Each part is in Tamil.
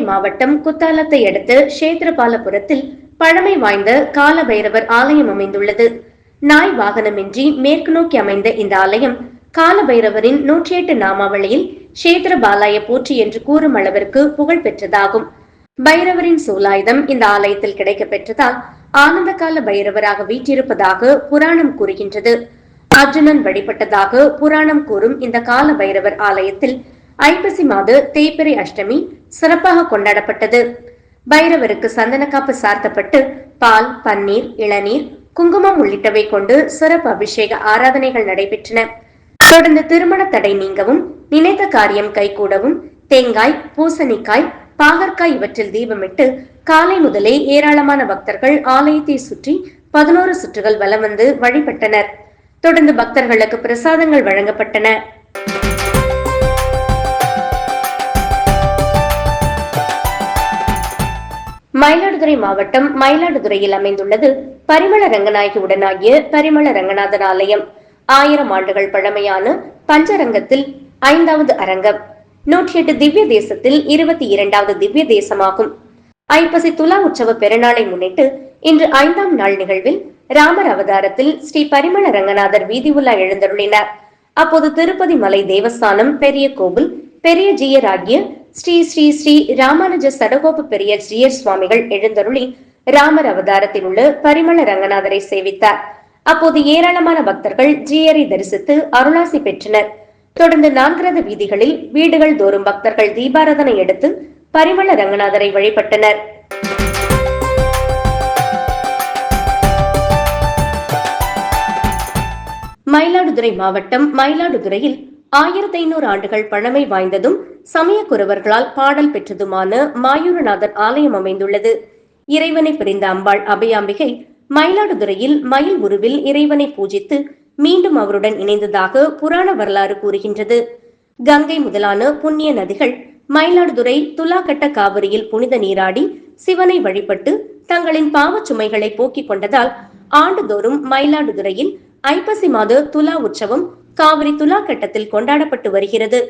மாவட்டம் குத்தாலத்தை அடுத்த கஷேத்திரபாலபுரத்தில் பழமை வாய்ந்த கால பைரவர் ஆலயம் அமைந்துள்ளது. நாய் வாகனமின்றி மேற்கு நோக்கி அமைந்த இந்த ஆலயம் கால பைரவரின் 108 நாமாவளியில் கஷேத்திரபாலாய போற்றி என்று கூறும் அளவிற்கு புகழ் பெற்றதாகும். பைரவரின் சூலாயுதம் இந்த ஆலயத்தில் கிடைக்க பெற்றதால் ஆனந்த கால பைரவராக வீற்றிருப்பதாக புராணம் கூறுகின்றது. அர்ஜுனன் வழிபட்டதாக புராணம் கூறும் இந்த கால பைரவர் ஆலயத்தில் ஐப்பசி மாத தேய்பிறை அஷ்டமி சிறப்பாக கொண்டாடப்பட்டது. பைரவருக்கு சந்தனக்காப்பு சார்த்தப்பட்டு பால், பன்னீர், இளநீர், குங்குமம் உள்ளிட்டவை கொண்டு சிறப்பு அபிஷேக ஆராதனைகள் நடைபெற்றன. தொடர்ந்து திருமண தடை நீங்கவும், நினைத்த காரியம் கைகூடவும் தேங்காய், பூசணிக்காய், பாகற்காய் இவற்றில் தீபமிட்டு காலை முதலே ஏராளமான பக்தர்கள் ஆலயத்தை சுற்றி 11 சுற்றுகள் வலம் வந்து வழிபட்டனர். தொடர்ந்து பக்தர்களுக்கு பிரசாதங்கள் வழங்கப்பட்டன. மயிலாடுதுறை மாவட்டம் மயிலாடுதுறையில் அமைந்துள்ளது பரிமள ரங்கநாயகி உடனாகிய பரிமள ரங்கநாதர் ஆலயம். 1000 ஆண்டுகள் பழமையான பஞ்சரங்கத்தில் 5வது அரங்கம். 108 திவ்ய தேசத்தில் 22வது திவ்ய தேசமாகும். ஐப்பசி துலா உற்சவ பெருநாளை முன்னிட்டு இன்று 5ஆம் நாள் நிகழ்வில் ராமர் அவதாரத்தில் ஸ்ரீ பரிமள ரங்கநாதர் வீதி உலா எழுந்தருளினார். அப்போது திருப்பதி மலை தேவஸ்தானம் பெரிய கோவில் பெரிய ஜீயர் ஆகிய ஸ்ரீ ஸ்ரீ ஸ்ரீ ராமானுஜ சடகோப பெரிய ஜீயர் சுவாமிகள் எழுந்தருளி ராமர் அவதாரத்தில் உள்ள பரிமள ரங்கநாதரை சேவித்தார். அப்போது ஏராளமான பக்தர்கள் ஜீயரை தரிசித்து அருளாசி பெற்றனர். தொடர்ந்து 4 ரத வீதிகளில் வீடுகள் தோறும் பக்தர்கள் தீபாராதனை எடுத்து பரிமள ரங்கநாதரை வழிபட்டனர். மயிலாடுதுறை மாவட்டம் மயிலாடுதுறையில் 1500 ஆண்டுகள் பழமை வாய்ந்ததும் சமய குரவர்களால் பாடல் பெற்றதுமான மாயூரநாதர் ஆலயம் அமைந்துள்ளது. இறைவனை பிரிந்த அம்பாள் அபயாம்பிகை மயிலாடுதுறையில் மயில் உருவில் இறைவனை பூஜித்து மீண்டும் அவருடன் இணைந்ததாக புராண வரலாறு கூறுகின்றது. கங்கை முதலான புண்ணிய நதிகள் மயிலாடுதுறை துலாக்கட்ட காவிரியில் புனித நீராடி சிவனை வழிபட்டு தங்களின் பாவச் சுமைகளை போக்கிக் கொண்டதால் ஆண்டுதோறும் மயிலாடுதுறையில் ஐப்பசி மாத துலா உற்சவம் காவிரி துலா கட்டத்தில் கொண்டாடப்பட்டு வருகிறது.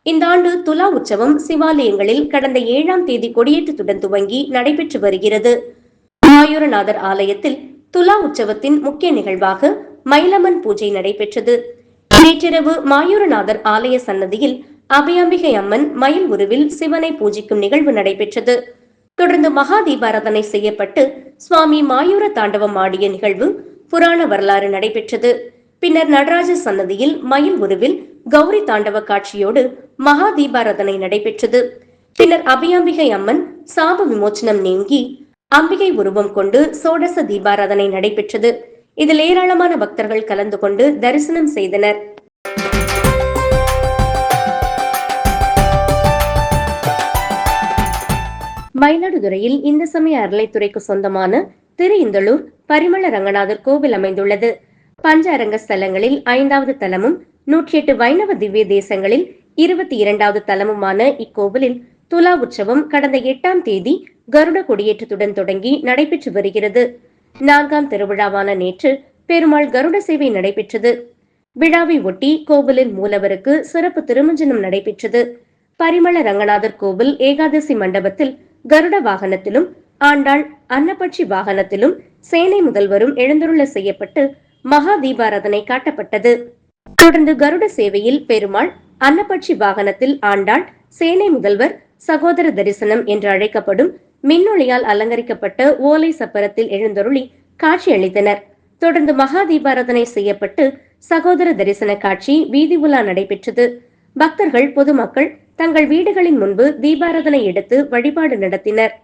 இந்த ஆண்டு துலா உற்சவம் சிவாலயங்களில் கடந்த 7ஆம் தேதி கொடியேற்றத்துடன் துவங்கி நடைபெற்று வருகிறது. மாயூரநாதர் ஆலயத்தில் துலா உற்சவத்தின் முக்கிய நிகழ்வாக மயிலம்மன் பூஜை நடைபெற்றது. நேற்றிரவு மாயூரநாதர் ஆலய சன்னதியில் அபயாம்பிகை அம்மன் மயில் உருவில் சிவனை பூஜிக்கும் நிகழ்வு நடைபெற்றது. தொடர்ந்து மகா தீபாராதனை செய்யப்பட்டு சுவாமி மாயூர தாண்டவம் ஆடிய நிகழ்வு புராண வரலாறு நடைபெற்றது. பின்னர் நடராஜ சன்னதியில் மயில் உருவில் கௌரி தாண்டவ காட்சியோடு மகா தீபாராதனை நடைபெற்றது. பின்னர் அபயாம்பிகை அம்மன் சாப விமோச்சனம் நீங்கி அம்பிகை உருவம் கொண்டு சோடச தீபாராதனை நடைபெற்றது. இதில் ஏராளமான பக்தர்கள் கலந்து கொண்டு தரிசனம் செய்தனர். மயிலாடுதுறையில் இந்து சமய அறளைத்துறைக்கு சொந்தமான திரு இந்தளூர் பரிமள ரங்கநாதர் கோவில் அமைந்துள்ளது. பஞ்ச அரங்க ஸ்தலங்களில் 5வது தலமும் 108 வைணவ திவ்ய தேசங்களில் 22வது தலமுமான இக்கோவிலில் துலா உற்சவம் கடந்த 8ஆம் தேதி கருட கொடியேற்றத்துடன் தொடங்கி நடைபெற்று வருகிறது. 4ஆம் திருவிழாவான நேற்று பெருமாள் கருட சேவை நடைபெற்றது. விழாவை ஒட்டி கோவிலின் மூலவருக்கு சிறப்பு திருமஞ்சனம் நடைபெற்றது. பரிமள ரங்கநாதர் கோவில் ஏகாதசி மண்டபத்தில் கருட வாகனத்திலும் ஆண்டாள் அன்னபட்சி வாகனத்திலும் சேனை முதல்வரும் எழுந்தருள செய்யப்பட்டு மகா தீபாராதனை காட்டப்பட்டது. தொடர்ந்து கருட சேவையில் பெருமாள் அன்னபட்சி வாகனத்தில் ஆண்டாள், சேனை முதல்வர் சகோதர தரிசனம் என்று அழைக்கப்படும் மின்னொளியால் அலங்கரிக்கப்பட்ட ஓலை சப்பரத்தில் எழுந்தருளி காட்சி அளித்தனர். தொடர்ந்து மகா தீபாராதனை செய்யப்பட்டு சகோதர தரிசன காட்சி வீதி உலா நடைபெற்றது. பக்தர்கள் பொதுமக்கள் தங்கள் வீடுகளின் முன்பு தீபாராதனை எடுத்து வழிபாடு நடத்தினர்.